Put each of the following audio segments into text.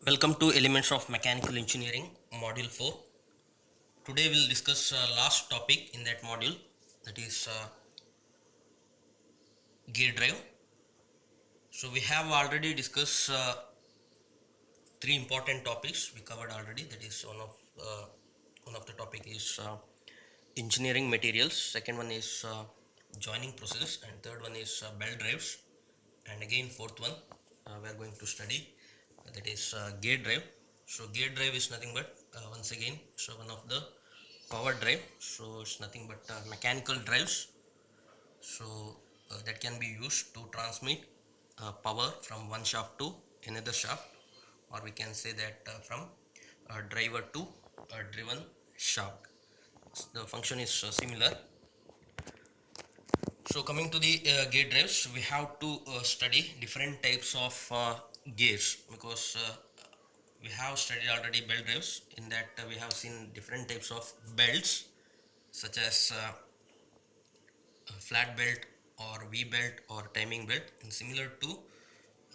Welcome to Elements of Mechanical Engineering, Module 4. Today we'll discuss last topic in that module, that is gear drive. So we have already discussed three important topics we covered already. That is one of the topic is engineering materials. Second one is joining process, and third one is belt drives. And again fourth one we are going to study, that is gear drive. So gear drive is nothing but once again one of the power drive, so it's nothing but mechanical drives, so that can be used to transmit power from one shaft to another shaft, or we can say that from a driver to a driven shaft. The function is similar. So coming to the gear drives, we have to study different types of gears, because we have studied already belt drives. In that we have seen different types of belts, such as flat belt or V belt or timing belt. And similar to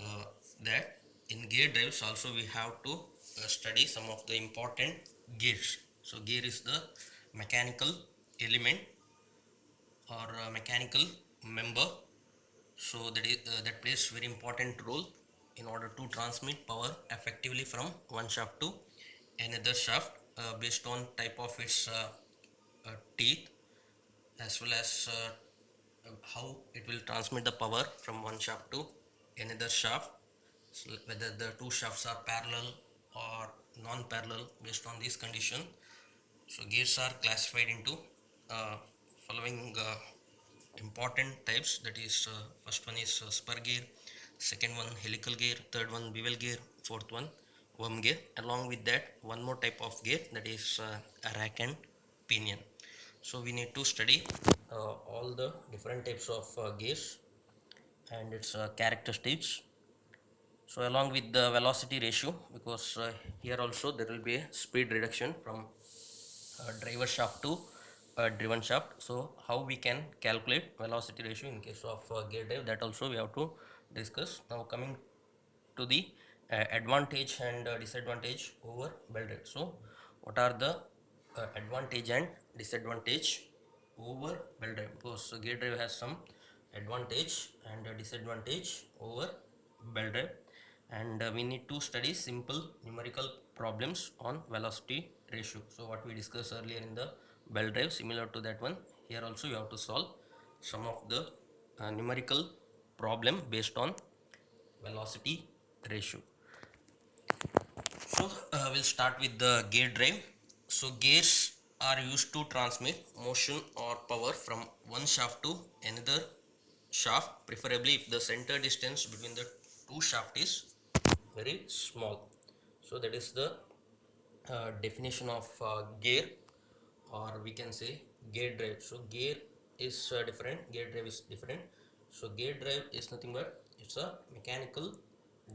uh, that, in gear drives also we have to study some of the important gears. So gear is the mechanical element or mechanical member, so that plays very important role in order to transmit power effectively from one shaft to another shaft, based on type of its teeth, as well as how it will transmit the power from one shaft to another shaft. So whether the two shafts are parallel or non-parallel, based on this condition. So gears are classified into uh, following important types, that is first one is spur gear, second one helical gear, third one bevel gear, fourth one worm gear. Along with that, one more type of gear, that is a rack and pinion. So we need to study all the different types of gears and its characteristics. So along with the velocity ratio, because here also there will be a speed reduction from driver shaft to driven shaft. So how we can calculate velocity ratio in case of gear drive, that also we have to discuss. Now coming to the advantage and disadvantage over belt drive. So what are the advantage and disadvantage over belt drive? Because gear drive has some advantage and disadvantage over belt drive, and we need to study simple numerical problems on velocity ratio. So what we discussed earlier in the belt drive, similar to that one, here also you have to solve some of the numerical problem based on velocity ratio. So we'll start with the gear drive. So gears are used to transmit motion or power from one shaft to another shaft, preferably if the center distance between the two shaft is very small. So that is the definition of gear, or we can say gear drive. So gear is different, gear drive is different. So gear drive is nothing but it's a mechanical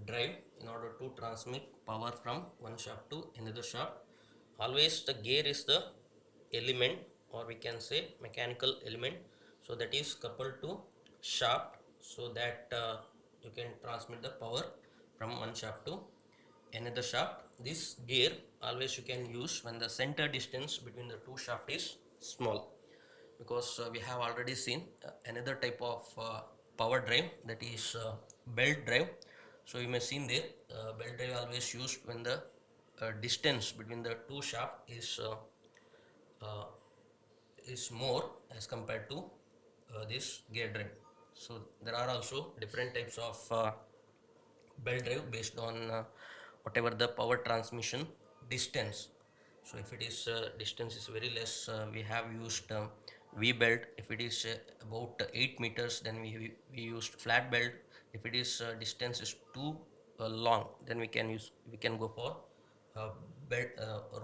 drive in order to transmit power from one shaft to another shaft. Always the gear is the element, or we can say mechanical element, so that is coupled to shaft, so that you can transmit the power from one shaft to another shaft. This gear always you can use when the center distance between the two shaft is small, because we have already seen another type of power drive, that is belt drive. So you may seen there, belt drive always used when the distance between the two shaft uh, is more as compared to this gear drive. So there are also different types of belt drive based on whatever the power transmission distance. So if it is distance is very less, we have used V belt. If it is about 8 meters, then we used flat belt. If it is distance is too long, then we can go for belt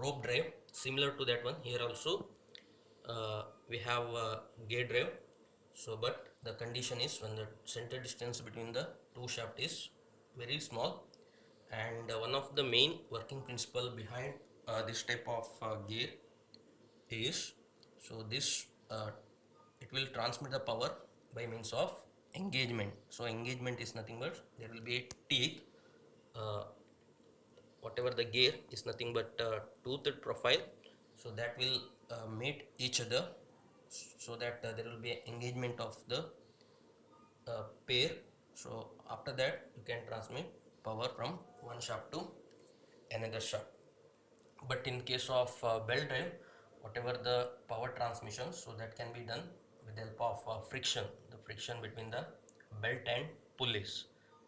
rope drive. Similar to that one, here also we have gear drive. So but the condition is when the center distance between the two shaft is very small. And one of the main working principle behind this type of gear is, so this it will transmit the power by means of engagement. So engagement is nothing but there will be a teeth, uh, whatever the gear is nothing but toothed profile, so that will meet each other, so that there will be engagement of the pair. So after that you can transmit power from one shaft to another shaft. But in case of belt drive, whatever the power transmission, so that can be done with the help of friction, the friction between the belt and pulleys.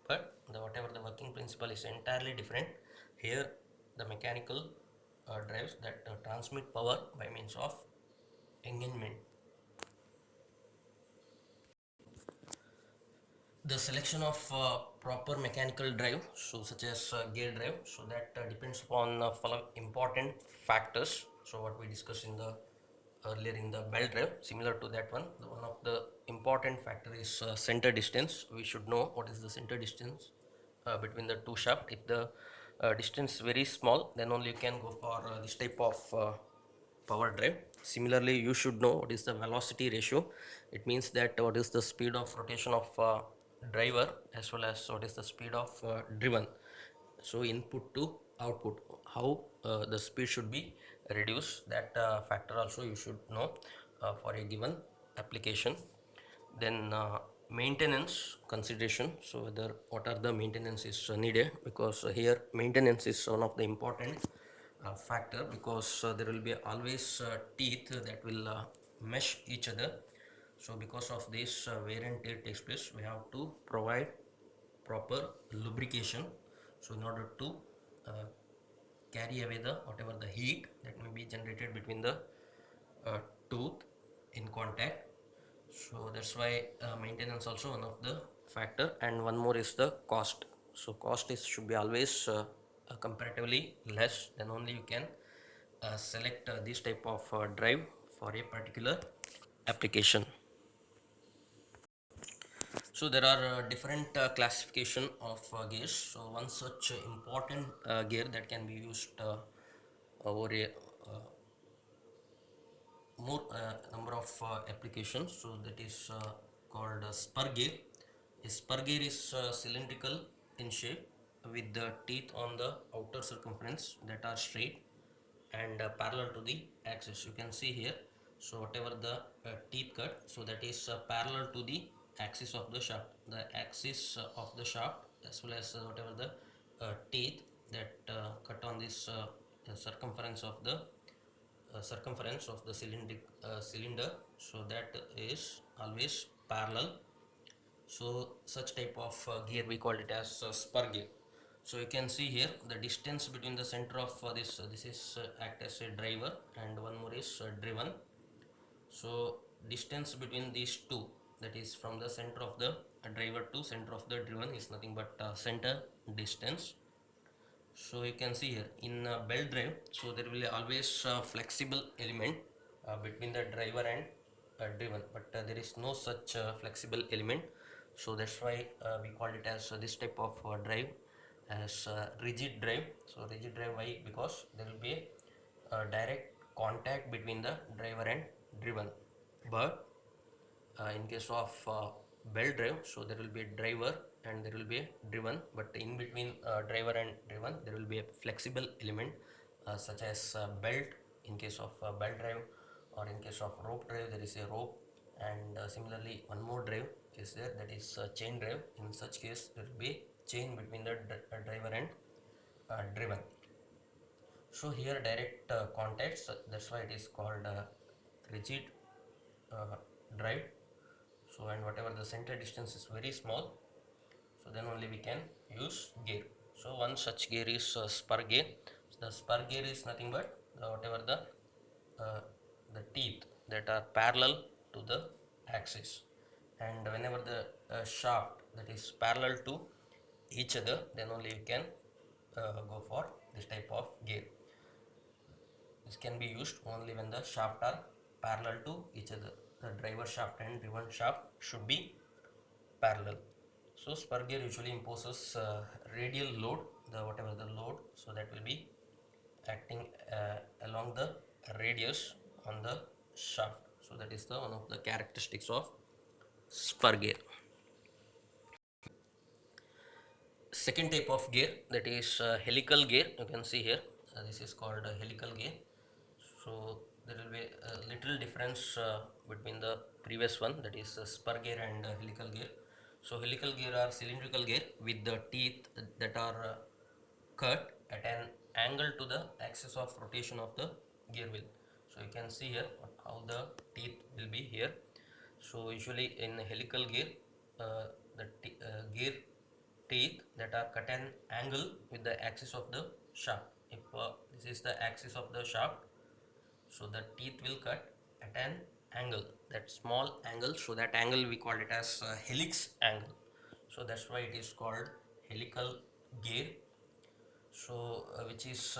But the whatever the working principle is entirely different. Here the mechanical drives that transmit power by means of engagement. The selection of proper mechanical drive, so such as gear drive, so that depends upon important factors. So what we discussed in the earlier in the belt drive, similar to that one, one of the important factor is center distance. We should know what is the center distance between the two shaft. If the distance very small, then only you can go for this type of power drive. Similarly, you should know what is the velocity ratio. It means that what is the speed of rotation of driver, as well as what is the speed of driven. So input to output, how the speed should be reduced, that factor also you should know for a given application. Then maintenance consideration, so whether what are the maintenance is needed, because here maintenance is one of the important factor, because there will be always teeth that will mesh each other. So because of this wear and tear takes place, we have to provide proper lubrication, so in order to uh, carry away the whatever the heat that may be generated between the tooth in contact. So that's why maintenance also one of the factor. And one more is the cost. So cost is should be always comparatively less, then only you can select this type of drive for a particular application. So there are different classification of gears. So one such important gear that can be used over a more number of applications, so that is called spur gear. A spur gear is cylindrical in shape with the teeth on the outer circumference that are straight and parallel to the axis. You can see here, so whatever the teeth cut, so that is parallel to the axis of the shaft, the axis of the shaft, as well as whatever the teeth that cut on this circumference of the cylinder, so that is always parallel. So such type of gear we call it as spur gear. So you can see here the distance between the center of this is act as a driver, and one more is driven. So distance between these two, that is from the center of the driver to center of the driven, is nothing but center distance. So you can see here in belt drive, so there will be always flexible element between the driver and driven, but there is no such flexible element. So that's why we call it as this type of drive as rigid drive. So rigid drive, why? Because there will be a direct contact between the driver and driven. But in case of belt drive, so there will be a driver and there will be a driven, but in between driver and driven there will be a flexible element such as belt in case of belt drive, or in case of rope drive there is a rope. And similarly one more drive is there, that is chain drive. In such case there will be chain between the driver and driven. So here direct contacts, that's why it is called rigid uh, drive. So and whatever the center distance is very small, so then only we can use gear. So one such gear is spur gear. The spur gear is nothing but whatever uh, the teeth that are parallel to the axis, and whenever the shaft that is parallel to each other, then only you can go for this type of gear. This can be used only when the shaft are parallel to each other. The driver shaft and driven shaft should be parallel. So spur gear usually imposes radial load, the whatever the load, so that will be acting along the radius on the shaft. So that is the one of the characteristics of spur gear. second type of gear, that is helical gear. You can see here, this is called helical gear. So there will be a little difference between the previous one, that is spur gear and helical gear. So helical gear are cylindrical gear with the teeth that are cut at an angle to the axis of rotation of the gear wheel. So you can see here how the teeth will be here. So usually in helical gear, the gear teeth that are cut an angle with the axis of the shaft. If this is the axis of the shaft, so the teeth will cut at an angle, that small angle. So that angle we call it as helix angle. So that's why it is called helical gear. So which is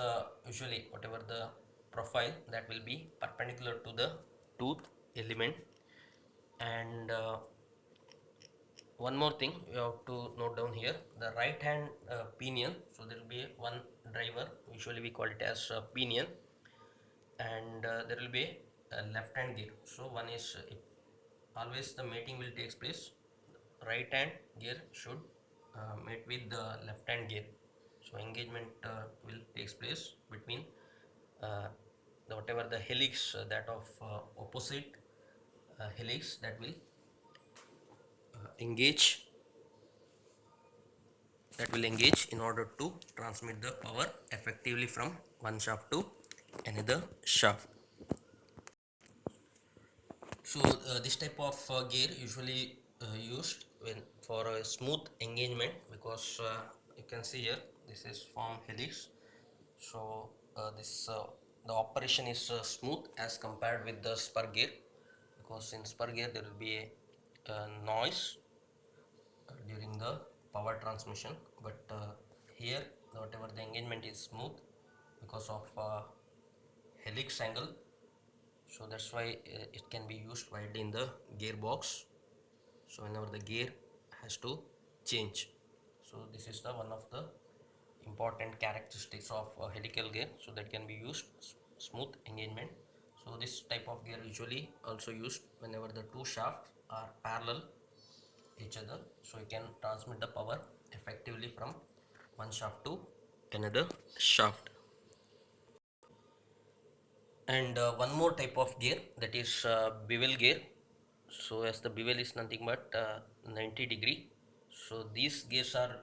usually whatever the profile that will be perpendicular to the tooth element. And one more thing you have to note down here, the right hand pinion. So there will be one driver, usually we call it as pinion, and there will be a left hand gear. So one is always the mating will takes place, right hand gear should mate with the left hand gear. So engagement will takes place between uh, whatever the helix that of opposite helix that will engage, in order to transmit the power effectively from one shaft to another shaft. So this type of gear usually used when for a smooth engagement, because you can see here this is from helix. So this the operation is smooth as compared with the spur gear, because in spur gear there will be a noise during the power transmission. But here whatever the engagement is smooth because of helix angle. So that's why it can be used widely in the gearbox. So whenever the gear has to change, so this is the one of the important characteristics of helical gear, so that can be used smooth engagement. So this type of gear usually also used whenever the two shafts are parallel each other, so you can transmit the power effectively from one shaft to another shaft. And one more type of gear, that is bevel gear. So as the bevel is nothing but 90-degree. So these gears are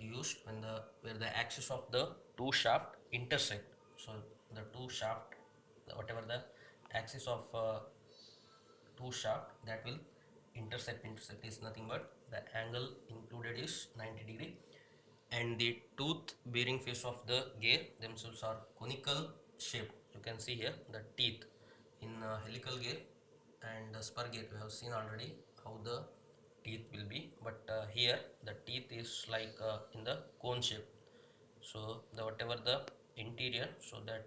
used when the where the axis of the two shaft intersect. So the two shaft, whatever the axis of two shaft that will intersect is nothing but the angle included is 90-degree. And the tooth bearing face of the gear themselves are conical shape. You can see here the teeth in helical gear and spur gear. We have seen already how the teeth will be, but here the teeth is like in the cone shape. So the whatever the interior, so that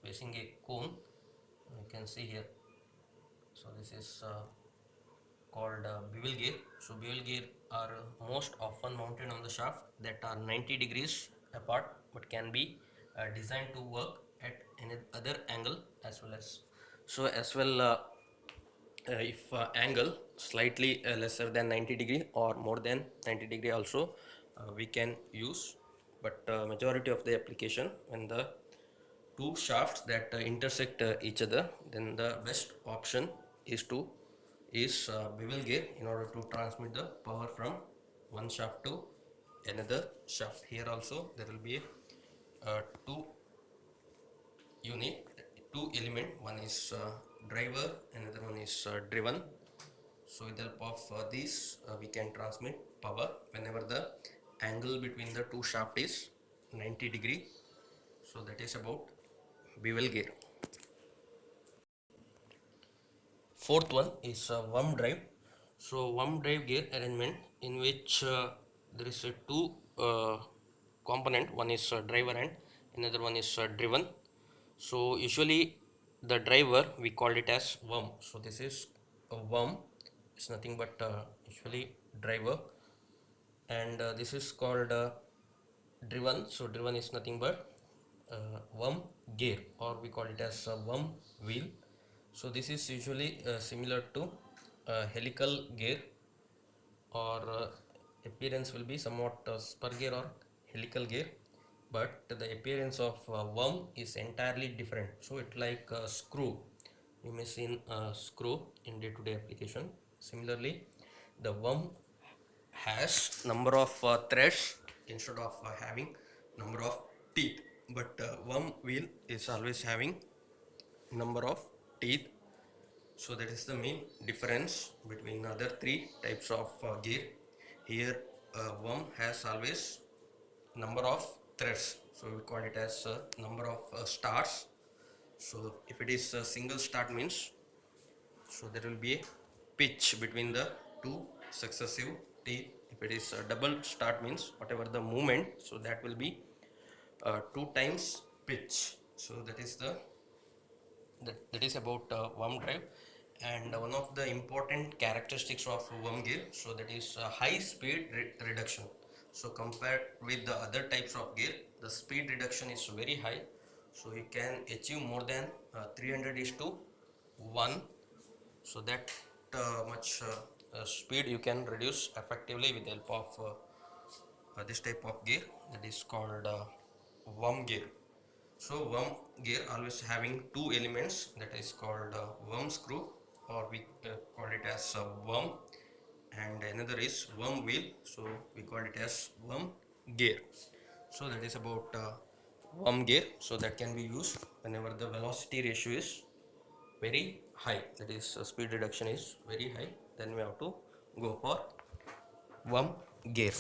facing a cone, you can see here. So this is called bevel gear. So bevel gear are most often mounted on the shaft that are 90 degrees apart, but can be designed to work at any other angle as well as. So as well, if angle slightly lesser than 90-degree or more than 90-degree also we can use. But majority of the application, when the two shafts that intersect each other, then the best option is to bevel gear in order to transmit the power from one shaft to another shaft. Here also there will be two unit, two element, one is driver, another one is driven. So with the help of these we can transmit power whenever the angle between the two shaft is 90-degree. So that is about bevel gear. Fourth one is worm drive. So worm drive gear arrangement, in which there is a two component. One is driver and another one is driven. So usually the driver we call it as worm. So this is a worm. It's nothing but usually driver, and this is called driven. So driven is nothing but worm gear, or we call it as a worm wheel. So this is usually similar to helical gear, or appearance will be somewhat spur gear or helical gear, but the appearance of worm is entirely different. So it like a screw. You may see a screw in day-to-day application. Similarly, the worm has number of threads instead of having number of teeth, but worm wheel is always having number of teeth. So that is the main difference between other three types of gear. Here worm has always number of threads, so we call it as number of stars. So if it is a single start means, so there will be a pitch between the two successive teeth. If it is a double start means whatever the movement, so that will be two times pitch. So that is about worm drive. And one of the important characteristics of worm gear, so that is high speed reduction. So compared with the other types of gear, the speed reduction is very high, so you can achieve more than 300 is to 1. So that much speed you can reduce effectively with the help of this type of gear, that is called worm gear. So worm gear always having two elements, that is called worm screw, or we call it as worm, and another is worm wheel, so we call it as worm gear. So that is about worm gear. So that can be used whenever the velocity ratio is very high, that is speed reduction is very high, then we have to go for worm gear.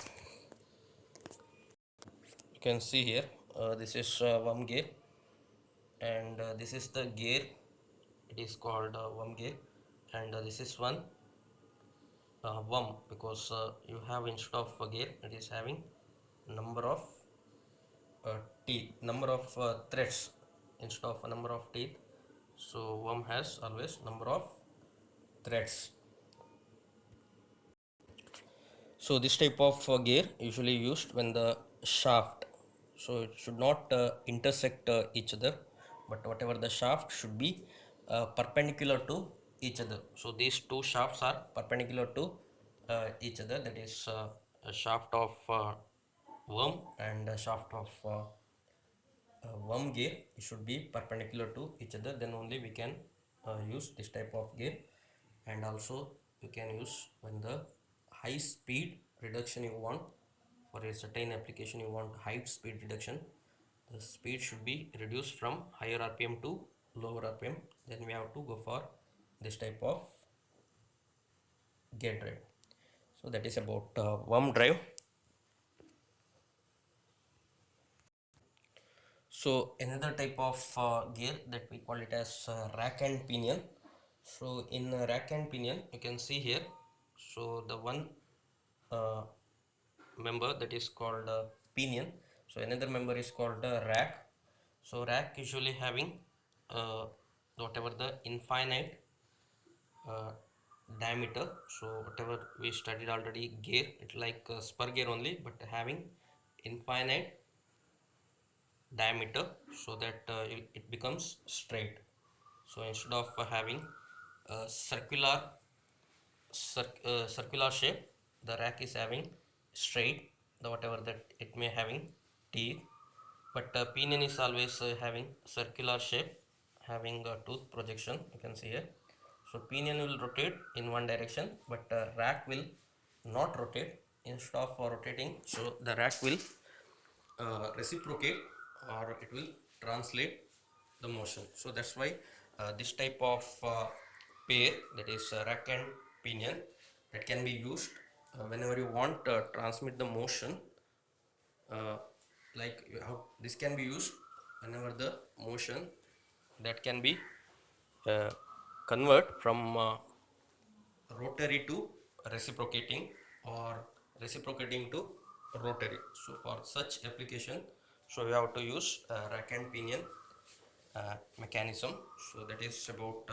You can see here this is worm gear, and this is the gear, it is called worm gear, and this is one worm, because you have instead of a gear it is having number of teeth, number of threads instead of a number of teeth. So worm has always number of threads. So this type of gear usually used when the shaft, so it should not intersect each other, but whatever the shaft should be perpendicular to each other. So these two shafts are perpendicular to each other, that is a shaft of worm and a shaft of worm gear should be perpendicular to each other, then only we can use this type of gear. And also you can use when the high speed reduction you want, for a certain application you want high speed reduction, the speed should be reduced from higher rpm to lower rpm, then we have to go for this type of gear drive. So that is about worm drive. So another type of gear that we call it as rack and pinion. So in rack and pinion you can see here, so the one uh, member that is called pinion, so another member is called rack. So rack usually having whatever the infinite uh, diameter. So whatever we studied already, gear it like spur gear only, but having infinite diameter, so that it becomes straight. So instead of having a circular shape, the rack is having straight, the whatever that it may having teeth, but pinion is always having circular shape, having a tooth projection, you can see here. So pinion will rotate in one direction, but rack will not rotate. Instead of rotating, so the rack will reciprocate, or it will translate the motion. So that's why this type of pair, that is rack and pinion, that can be used whenever you want transmit the motion, uh, like this can be used whenever the motion that can be uh, convert from rotary to reciprocating, or reciprocating to rotary. So for such application, so we have to use rack and pinion mechanism. So that is about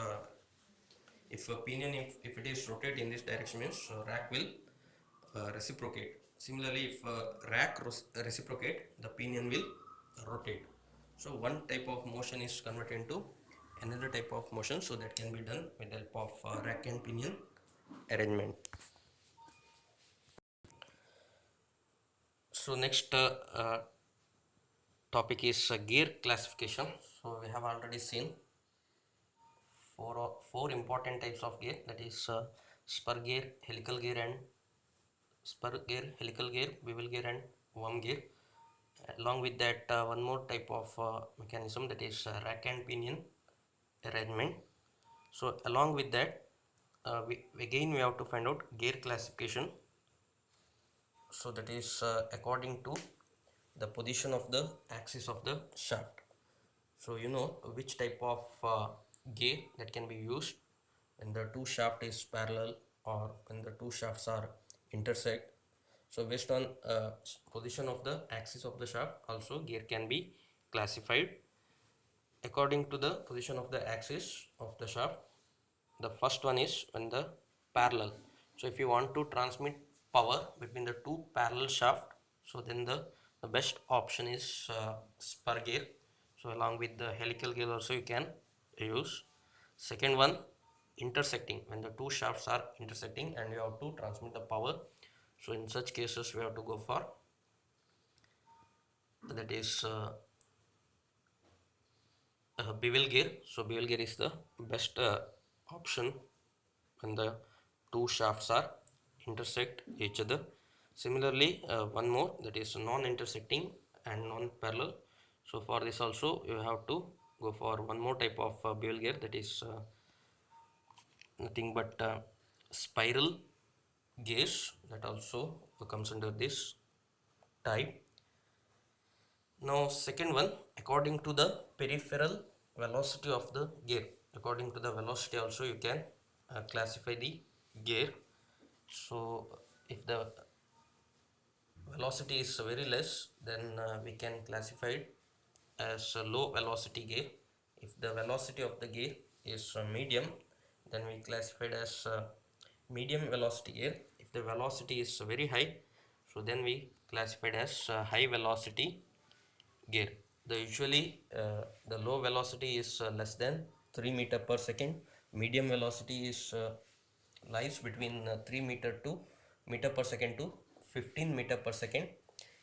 if a pinion, if it is rotate in this direction means, so rack will reciprocate. Similarly, if rack reciprocate, the pinion will rotate. So one type of motion is converted into another type of motion, so that can be done with the help of rack and pinion arrangement. So next topic is gear classification. So we have already seen four important types of gear, that is spur gear, helical gear, and spur gear, helical gear, bevel gear, and worm gear. Along with that, one more type of mechanism, that is rack and pinion arrangement. So along with that, we have to find out gear classification. So that is according to the position of the axis of the shaft. So you know which type of gear that can be used when the two shaft is parallel or when the two shafts are intersect. So based on position of the axis of the shaft, also gear can be classified according to the position of the axis of the shaft. The first one is when the parallel. So if you want to transmit power between the two parallel shaft, so then the best option is spur gear. So along with the helical gear also you can use. Second one, intersecting, when the two shafts are intersecting and you have to transmit the power. So in such cases we have to go for, that is bevel gear. So bevel gear is the best option when the two shafts are intersect each other. Similarly, one more, that is non-intersecting and non-parallel. So for this also you have to go for one more type of bevel gear, that is nothing but spiral gears, that also comes under this type. Now second one, according to the peripheral velocity of the gear. According to the velocity also you can classify the gear. So if the velocity is very less, then we can classify it as a low velocity gear. If the velocity of the gear is medium, then we classify it as medium velocity gear. If the velocity is very high, so then we classify it as high velocity gear. The usually the low velocity is less than 3 meter per second. Medium velocity is lies between 3 meter per second to 15 meter per second.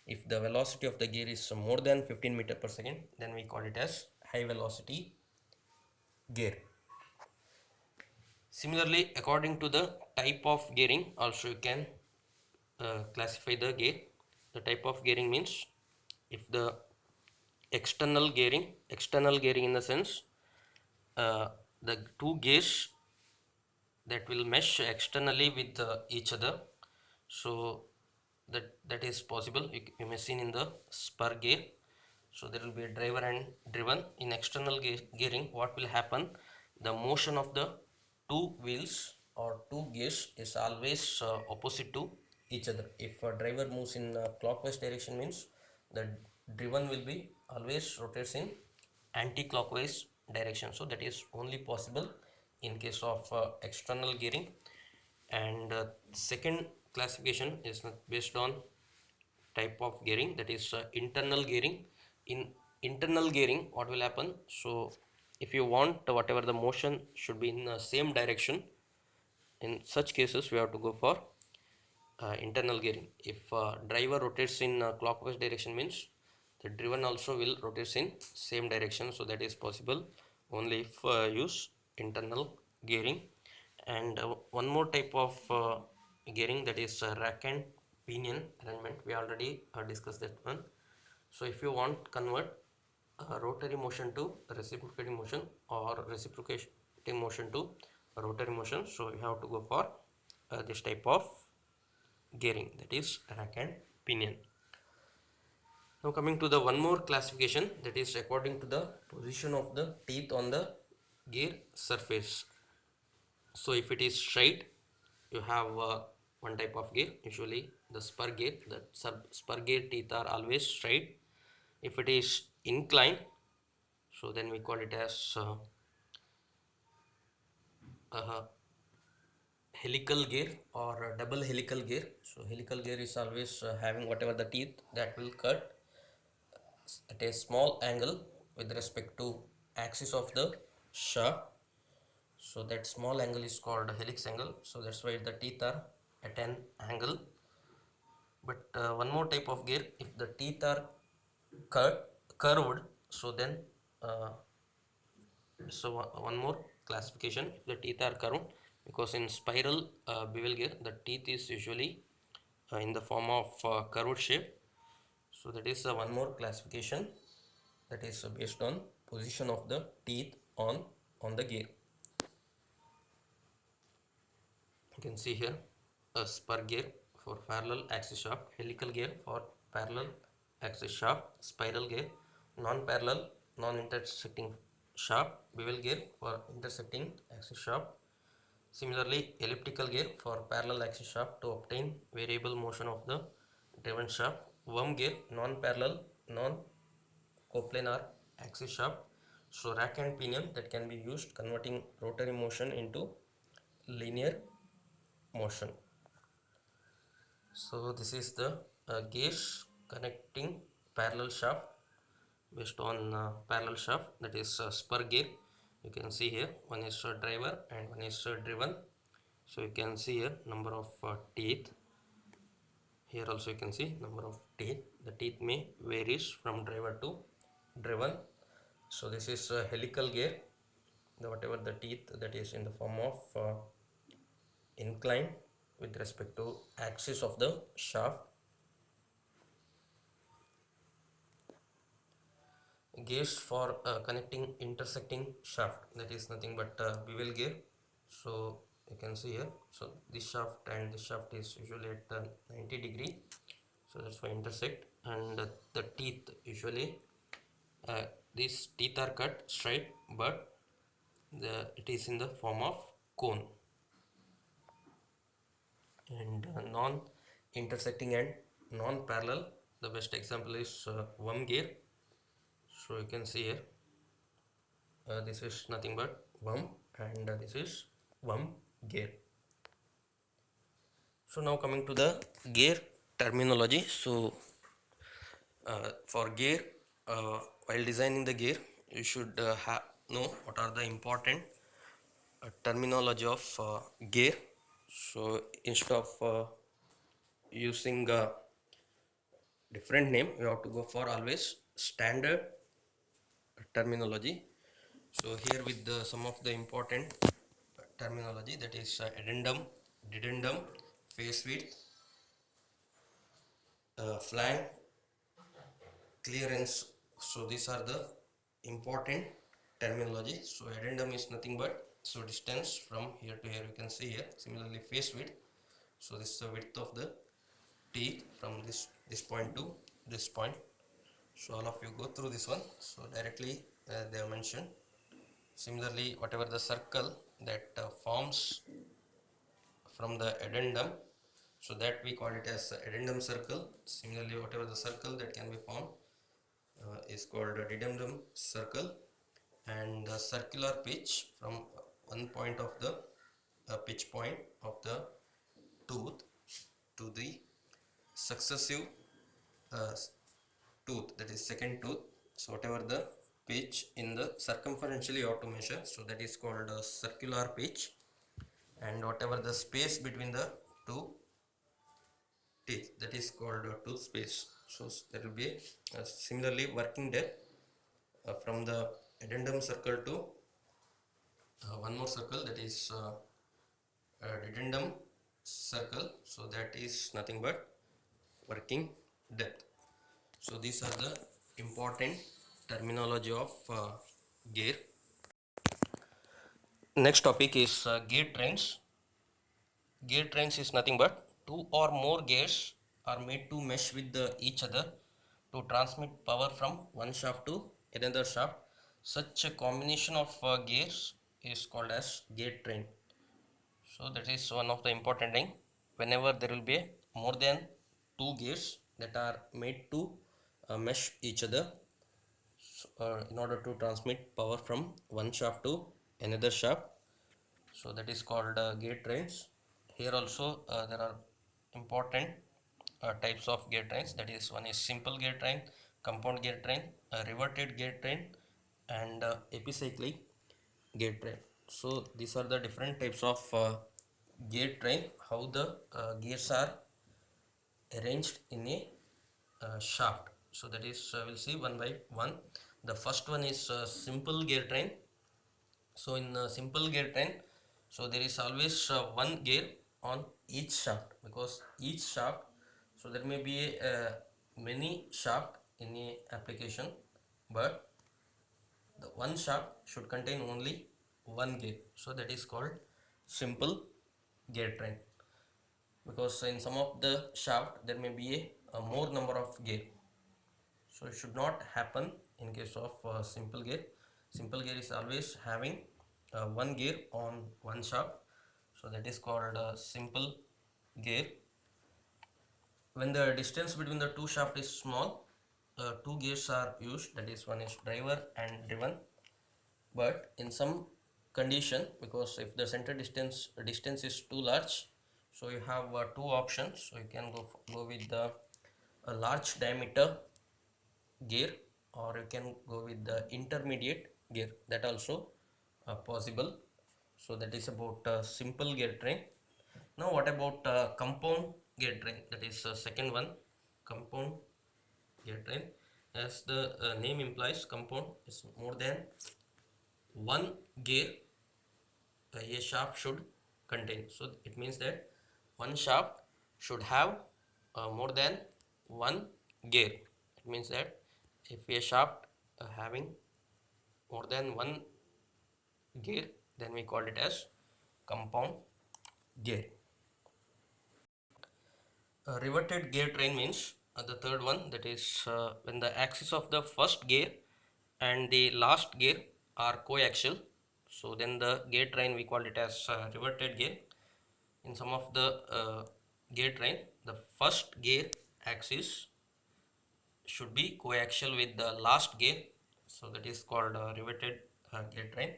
If the velocity of the gear is more than 15 meter per second, then we call it as high velocity gear. Similarly, according to the type of gearing, also you can classify the gear. The type of gearing means, if the external gearing in the sense, the two gears that will mesh externally with each other. So that is possible. You may seen in the spur gear. So there will be a driver and driven. In external gearing, what will happen, the motion of the two wheels or two gears is always opposite to each other. If a driver moves in clockwise direction, means the driven will be always rotates in anti-clockwise direction. So that is only possible in case of external gearing. And second classification is based on type of gearing, that is internal gearing. In internal gearing, what will happen, so if you want whatever the motion should be in the same direction, in such cases we have to go for internal gearing. If driver rotates in clockwise direction, means the driven also will rotate in same direction. So that is possible only if use internal gearing. And one more type of gearing, that is rack and pinion arrangement. We already discussed that one. So if you want convert rotary motion to reciprocating motion or reciprocating motion to rotary motion, so you have to go for this type of gearing, that is rack and pinion. Now coming to the one more classification, that is according to the position of the teeth on the gear surface. So if it is straight, you have one type of gear, usually the spur gear. The spur gear teeth are always straight. If it is inclined, so then we call it as helical gear or double helical gear. So helical gear is always having whatever the teeth that will cut at a small angle with respect to axis of the shaft. So that small angle is called helix angle. So that's why the teeth are at an angle But one more type of gear, if the teeth are curved, so then uh, one more classification, if the teeth are curved, because in spiral bevel gear the teeth is usually in the form of curved shape. So that is one more classification, that is based on position of the teeth on the gear. You can see here a spur gear for parallel axis shaft, helical gear for parallel axis shaft, spiral gear, non-parallel non-intersecting shaft, bevel gear for intersecting axis shaft. Similarly, elliptical gear for parallel axis shaft to obtain variable motion of the driven shaft. Worm gear, non-parallel non-coplanar axis shaft. So rack and pinion that can be used converting rotary motion into linear motion. So this is the gears connecting parallel shaft based on parallel shaft, that is spur gear. You can see here one is driver and one is driven. So you can see here number of teeth. Here also you can see number of teeth. The teeth may varies from driver to driven. So this is helical gear, whatever the teeth that is in the form of incline with respect to axis of the shaft. Gears for connecting intersecting shaft, that is nothing but bevel gear. So you can see here, so this shaft and this shaft is usually at 90 degree, so that's why intersect. And the teeth usually uh, these teeth are cut straight, but it is in the form of cone. And non intersecting and non parallel, the best example is worm gear. So you can see here this is nothing but worm and this is worm gear. So now coming to the gear terminology. So for gear, while designing the gear, you should know what are the important terminology of gear. So instead of using a different name, you have to go for always standard terminology. So here with some of the important terminology, that is addendum, dedendum, face width, flank, clearance. So these are the important terminology. So addendum is nothing but so distance from here to here, you can see here. Similarly, face width, so this is the width of the teeth from this point to this point. So all of you go through this one, so directly they have mentioned. Similarly, whatever the circle that forms from the addendum, so that we call it as addendum circle. Similarly, whatever the circle that can be formed is called a dedendum circle. And the circular pitch from one point of the pitch point of the tooth to the successive uh, tooth, that is second tooth. So whatever the pitch in the circumferentially you have to measure, so that is called circular pitch. And whatever the space between the two teeth, that is called tooth space. So there will be similarly working depth from the addendum circle to one more circle, that is dedendum circle. So that is nothing but working depth. So these are the important terminology of gear. Next topic is gear trains. Gear trains is nothing but two or more gears are made to mesh with each other to transmit power from one shaft to another shaft. Such a combination of gears is called as gear train. So that is one of the important thing. Whenever there will be more than two gears that are made to mesh each other in order to transmit power from one shaft to another shaft, so that is called gear trains. Here also there are important types of gear trains, that is one is simple gear train, compound gear train, reverted gear train, and epicyclic gear train. So these are the different types of gear train, how the gears are arranged in a shaft. So that is we'll see one by one. The first one is simple gear train. So in simple gear train, so there is always one gear on each shaft, because each shaft, so there may be a many shaft in a application, but the one shaft should contain only one gear. So that is called simple gear train, because in some of the shaft there may be a more number of gear. So it should not happen in case of simple gear. Simple gear is always having one gear on one shaft, so that is called simple gear. When the distance between the two shaft is small, two gears are used, that is one is driver and driven. But in some condition, because if the center distance is too large, so you have two options. So you can go with the a large diameter gear, or you can go with the intermediate gear, that also possible. So that is about simple gear train. Now what about compound gear train? That is second one, compound gear train. As the name implies, compound is more than one gear a shaft should contain. So it means that one shaft should have more than one gear. It means that if a shaft having more than one gear, then we call it as compound gear. Reverted gear train means the third one, that is when the axis of the first gear and the last gear are coaxial. So then the gear train we call it as reverted gear. In some of the gear train, the first gear axis should be coaxial with the last gear, so that is called riveted gear train.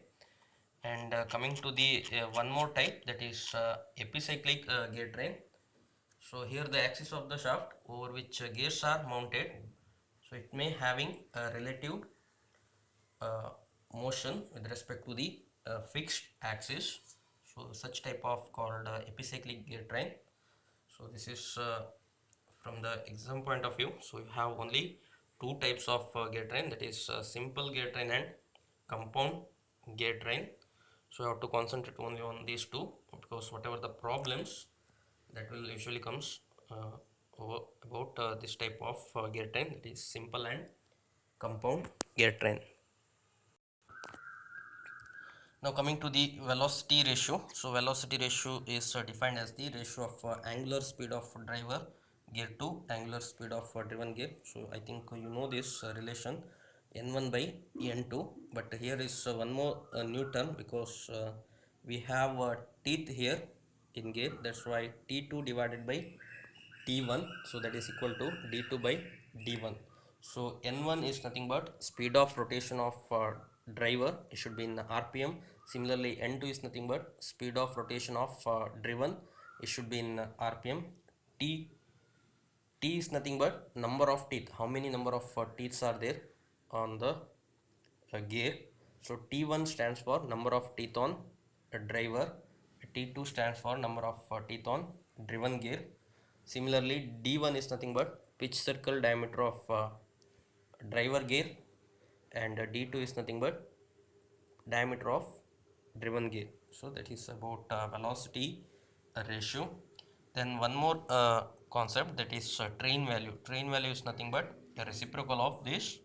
And coming to the one more type, that is epicyclic gear train. So here the axis of the shaft over which gears are mounted, so it may having a relative uh, motion with respect to the fixed axis. So such type of called epicyclic gear train. So this is from the exam point of view. So you have only two types of gear train, that is simple gear train and compound gear train. So you have to concentrate only on these two, because whatever the problems that will usually comes about this type of gear train, that is simple and compound gear train. Now coming to the velocity ratio. So velocity ratio is defined as the ratio of angular speed of driver gear to angular speed of driven gear. So I think you know this relation n1 by n2, but here is one more new term, because we have teeth here in gear, that's why t2 divided by t1, so that is equal to d2 by d1. So n1 is nothing but speed of rotation of driver, it should be in rpm. Similarly n2 is nothing but speed of rotation of driven, it should be in rpm. T is nothing but number of teeth, how many number of teeth are there on the gear. So T1 stands for number of teeth on a driver, T2 stands for number of teeth on driven gear. Similarly D1 is nothing but pitch circle diameter of driver gear, and D2 is nothing but diameter of driven gear. So that is about velocity ratio. Then one more concept, that is train value. Train value is nothing but a reciprocal of this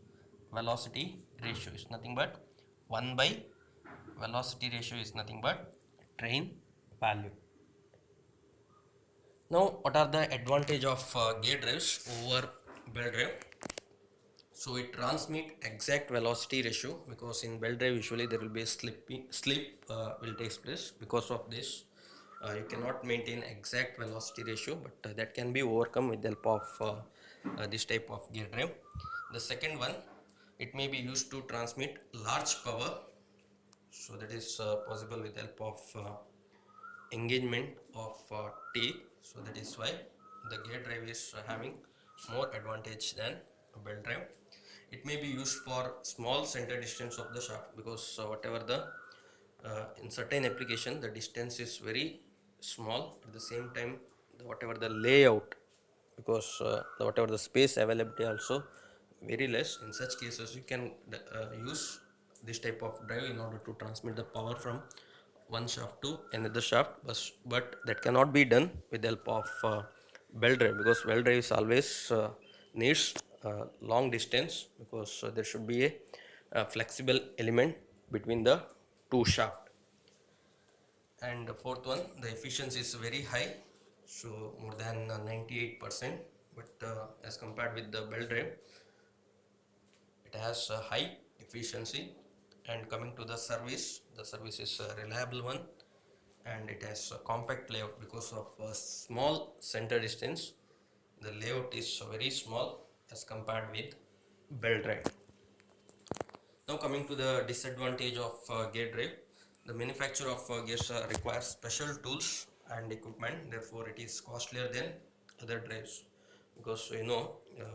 velocity ratio, is nothing but 1 by velocity ratio is nothing but train value. Now what are the advantage of gear drives over belt drive? So it transmit exact velocity ratio, because in belt drive usually there will be a slip will take place. Because of this you cannot maintain exact velocity ratio, but that can be overcome with the help of this type of gear drive. The second one, it may be used to transmit large power, so that is possible with the help of engagement of teeth. So that is why the gear drive is having more advantage than a belt drive. It may be used for small center distance of the shaft, because whatever the in certain application the distance is very small, at the same time whatever the layout because whatever the space availability also very less. In such cases you can use this type of drive in order to transmit the power from one shaft to another shaft, but that cannot be done with the help of belt drive, because belt drive is always needs long distance, because there should be a flexible element between the two shaft. And the fourth one, the efficiency is very high, so more than 98%, but as compared with the belt drive, it has a high efficiency. And coming to the service is a reliable one, and it has a compact layout because of a small center distance. The layout is very small as compared with belt drive. Now coming to the disadvantage of gear drive, the manufacturer of gears requires special tools and equipment, therefore it is costlier than other drives, because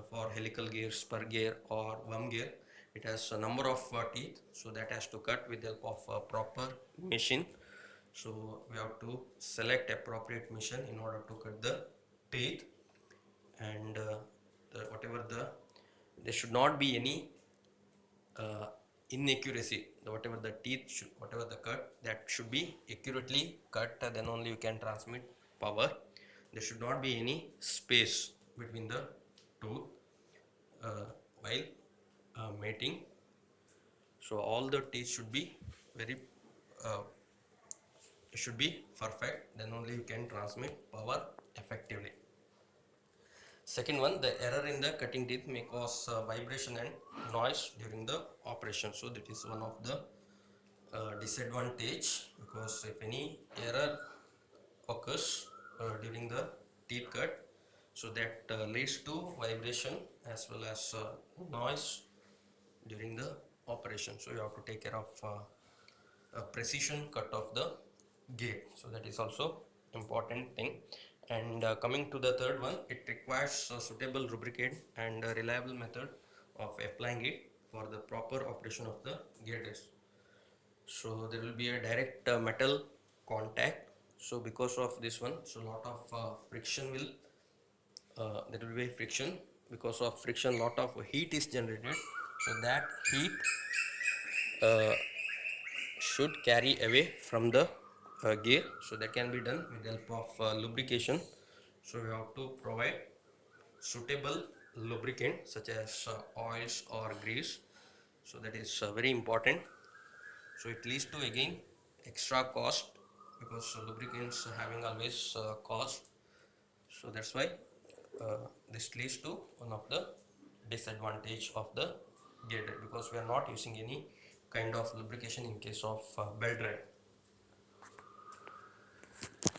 for helical gears, per gear or worm gear, it has a number of teeth, so that has to cut with the help of a proper machine. So we have to select appropriate machine in order to cut the teeth. And whatever there should not be any uh, inaccuracy. Whatever the teeth should, whatever the cut, that should be accurately cut, then only you can transmit power. There should not be any space between the tooth uh, while mating. So all the teeth should be very uh, should be perfect, then only you can transmit power effectively. Second one, the error in the cutting teeth may cause vibration and noise during the operation. So that is one of the disadvantage, because if any error occurs during the teeth cut, so that leads to vibration as well as noise during the operation. So you have to take care of a precision cut of the gate, so that is also important thing. And coming to the third one, it requires a suitable lubricant and a reliable method of applying it for the proper operation of the gear disc. So there will be a direct metal contact, so because of this one, so lot of friction will there will be friction. Because of friction, lot of heat is generated, so that heat uh, should carry away from the gear, so that can be done with the help of lubrication. So we have to provide suitable lubricant such as oils or grease, so that is very important. So it leads to again extra cost, because lubricants having always cost, so that's why this leads to one of the disadvantage of the gear drive, because we are not using any kind of lubrication in case of belt drive.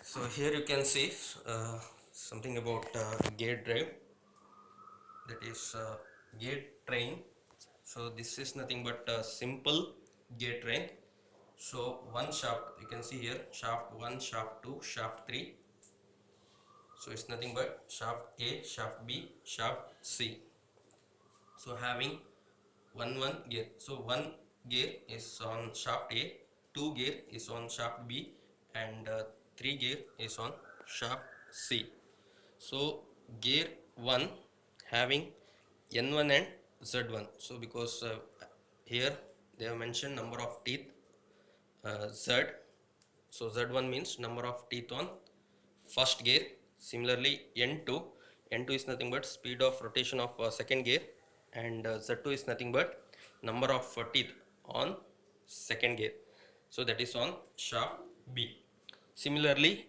So here you can see something about gear drive, that is gear train. So this is nothing but a simple gear train. So one shaft, you can see here, shaft 1, shaft 2, shaft 3. So it's nothing but shaft A, shaft B, shaft C. So having one gear. So one gear is on shaft A, two gear is on shaft B, and three gear is on shaft C. So gear 1 having N1 and Z1. So because here they have mentioned number of teeth Z. So Z1 means number of teeth on first gear. Similarly N2 is nothing but speed of rotation of second gear, and Z2 is nothing but number of teeth on second gear. So that is on shaft B. Similarly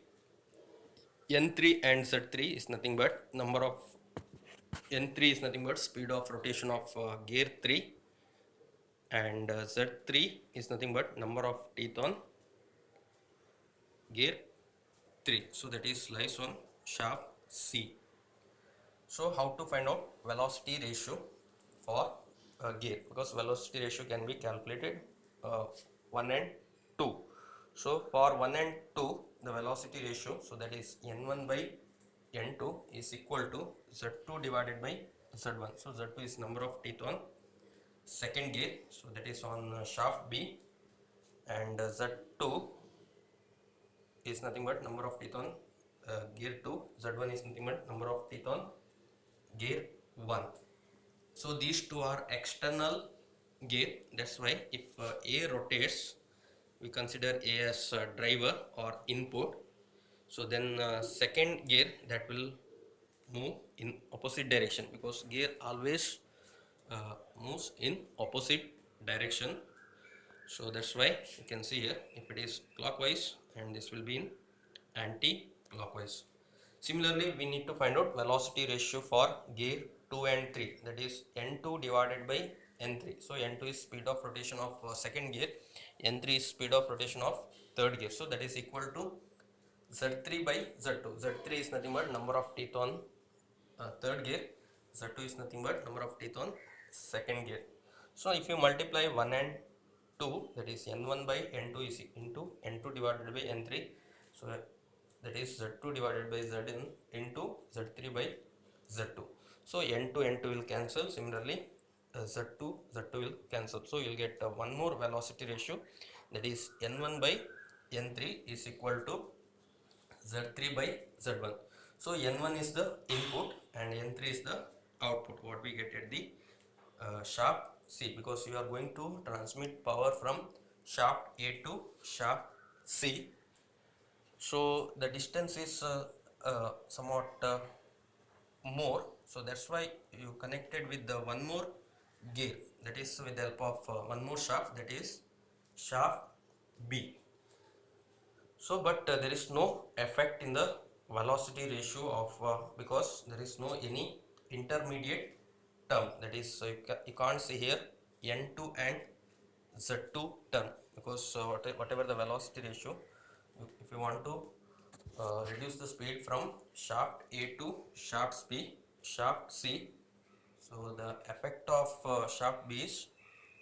N3 and Z3 is nothing but number of N3 is nothing but speed of rotation of gear 3, and Z3 is nothing but number of teeth on gear 3. So that is lies on shaft C. So how to find out velocity ratio for a gear, because velocity ratio can be calculated 1 and 2. So for 1 and 2, the velocity ratio, so that is N1 by N2 is equal to Z2 divided by Z1. So Z2 is number of teeth on second gear, so that is on shaft B, and Z2 is nothing but number of teeth on gear 2. Z1 is nothing but number of teeth on gear 1. So these two are external gear. That's why if A rotates, we consider A as driver or input. So then second gear that will move in opposite direction, because gear always moves in opposite direction. So that's why you can see here, if it is clockwise, and this will be in anti-clockwise. Similarly, we need to find out velocity ratio for gear 2 and 3, that is N2 divided by N3. So N2 is speed of rotation of second gear, N3 is speed of rotation of third gear. So that is equal to Z3 by Z2. Z3 is nothing but number of teeth on third gear, Z2 is nothing but number of teeth on second gear. So if you multiply 1 and 2, that is N1 by N2 is into N2 divided by N3. So that is Z2 divided by Zn into Z3 by Z2. So N2 N2 will cancel. Similarly Z2 Z2 will cancel. So you will get one more velocity ratio, that is N1 by N3 is equal to Z3 by Z1. So N1 is the input and N3 is the output, what we get at the shaft C, because you are going to transmit power from shaft A to shaft C. So the distance is somewhat more, so that's why you connected with the one more gear, that is with the help of one more shaft, that is shaft B. So but there is no effect in the velocity ratio of because there is no any intermediate term, that is you can't see here N2 and Z2 term, because whatever the velocity ratio, if you want to reduce the speed from shaft A to shaft C, so the effect of shaft B is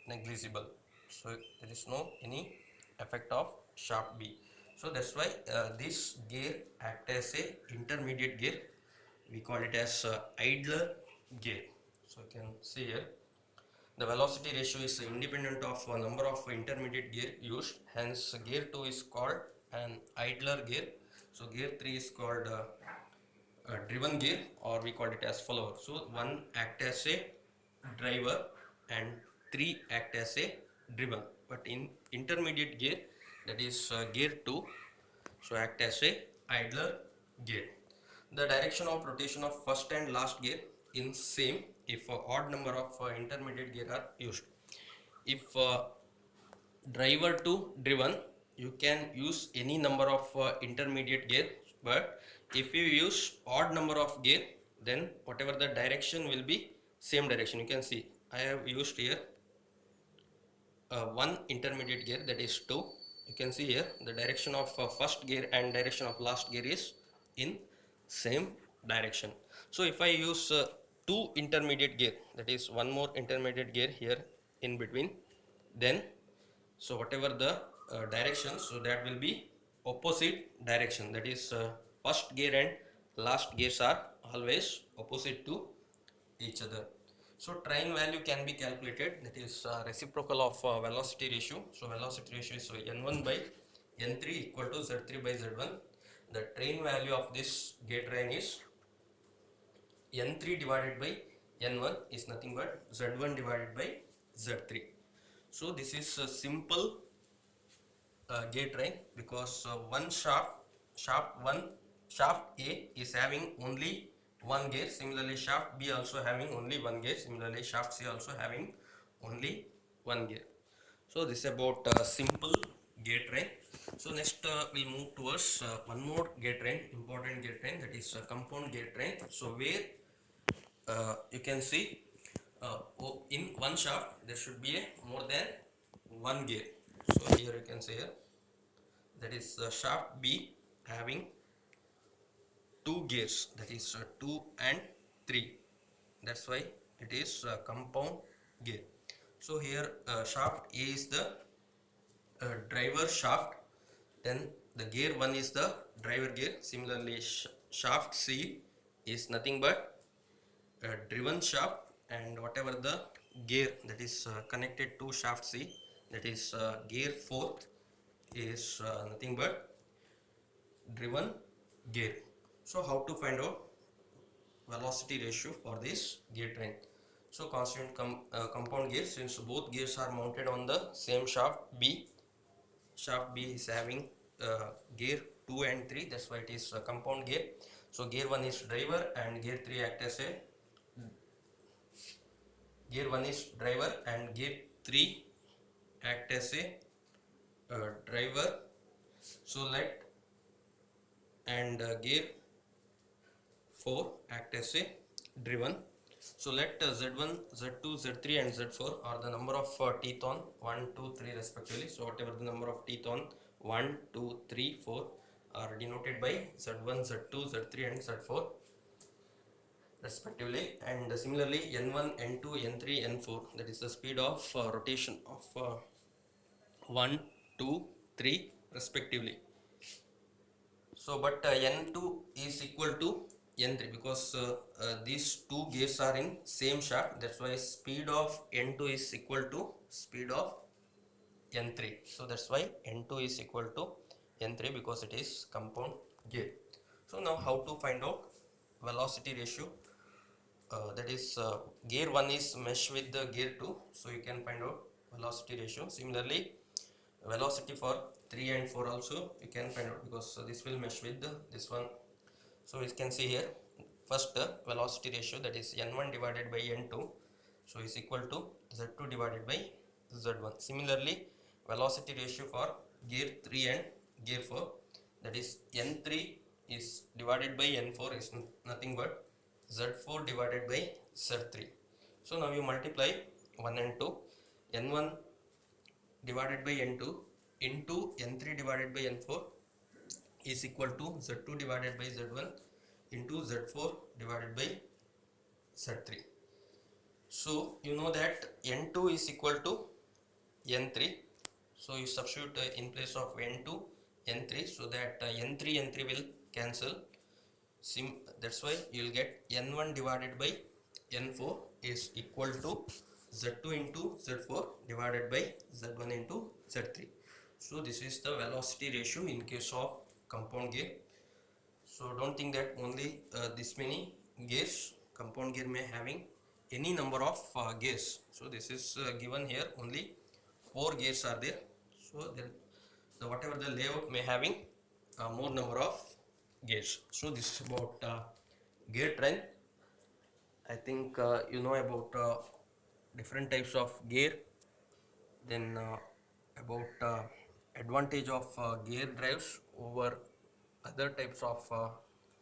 negligible. So there is no any effect of shaft B. So that's why this gear act as a intermediate gear. We call it as idler gear. So you can see here, the velocity ratio is independent of number of intermediate gear used. Hence gear 2 is called an idler gear. So gear 3 is called driven gear, or we call it as follower. So one act as a driver and 3 act as a driven, but in intermediate gear, that is gear 2, so act as a idler gear. The direction of rotation of first and last gear in same if odd number of intermediate gear are used. If driver to driven, you can use any number of intermediate gear, but if you use odd number of gear, then whatever the direction will be same direction. You can see I have used here one intermediate gear, that is 2. You can see here the direction of first gear and direction of last gear is in same direction. So if I use two intermediate gear, that is one more intermediate gear here in between, then so whatever the direction, so that will be opposite direction, that is first gear and last gears are always opposite to each other. So train value can be calculated, that is reciprocal of velocity ratio. So velocity ratio is n1 by n3 equal to z3 by z1. The train value of this gate train is n3 divided by n1 is nothing but z1 divided by z3. So this is a simple gate train, because one shaft A is having only one gear. Similarly shaft B also having only one gear. Similarly shaft C also having only one gear. So this is about simple gate train. So next we'll move towards one more gate train, important gate train, that is compound gate train. So where you can see in one shaft there should be a more than one gear. So here you can see here, that is shaft B having two gears, that is 2 and 3. That's why it is compound gear. So here shaft A is the driver shaft, then the gear 1 is the driver gear. Similarly shaft C is nothing but driven shaft, and whatever the gear that is connected to shaft C, that is gear 4 is nothing but driven gear. So how to find out velocity ratio for this gear train. So constituent compound gear, since both gears are mounted on the same shaft B. Shaft B is having gear 2 and 3, that's why it is a compound gear. So gear 1 is driver and gear 3 act as a gear 1 is driver and gear 3 act as a driver. So let and gear 4 act as a driven. So let Z1, Z2, Z3 and Z4 are the number of teeth on 1, 2, 3 respectively. So whatever the number of teeth on 1, 2, 3, 4 are denoted by Z1, Z2, Z3 and Z4 respectively. And similarly N1, N2, N3, N4, that is the speed of rotation of 1, 2, 3 respectively. So but N2 is equal to N3 because these two gears are in same shaft, that's why speed of N2 is equal to speed of N3. So that's why N2 is equal to N3 because it is compound gear. So now how to find out velocity ratio, that is gear 1 is mesh with the gear 2, so you can find out velocity ratio. Similarly velocity for 3 and 4 also you can find out because this will mesh with this one. So you can see here first velocity ratio, that is n1 divided by n2, so is equal to z2 divided by z1. Similarly velocity ratio for gear 3 and gear 4, that is n3 is divided by n4 is nothing but z4 divided by z3. So now you multiply 1 and 2, n1 divided by n2 into n3 divided by n4 is equal to z2 divided by z1 into z4 divided by z3. So you know that n2 is equal to n3, so you substitute in place of n2 n3, so that n3 n3 will cancel. That's why you will get n1 divided by n4 is equal to z2 into z4 divided by z1 into z3. So this is the velocity ratio in case of compound gear. So don't think that only this many gears, compound gear may having any number of gears. So this is given here only 4 gears are there. So then whatever the layout may having more number of gears. So this is about gear train. I think you know about different types of gear. Then about advantage of gear drives over other types of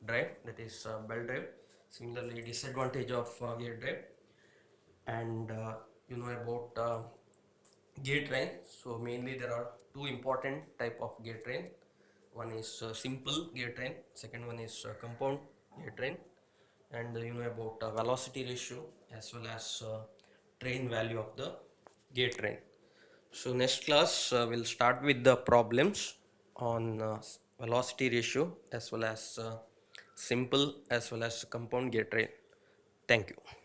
drive, that is belt drive. Similarly disadvantage of gear drive, and you know about gear train. So mainly there are two important type of gear train. One is simple gear train, second one is compound gear train. And you know about velocity ratio as well as train value of the gear train. So next class we'll start with the problems on velocity ratio as well as simple as well as compound gear train. Thank you.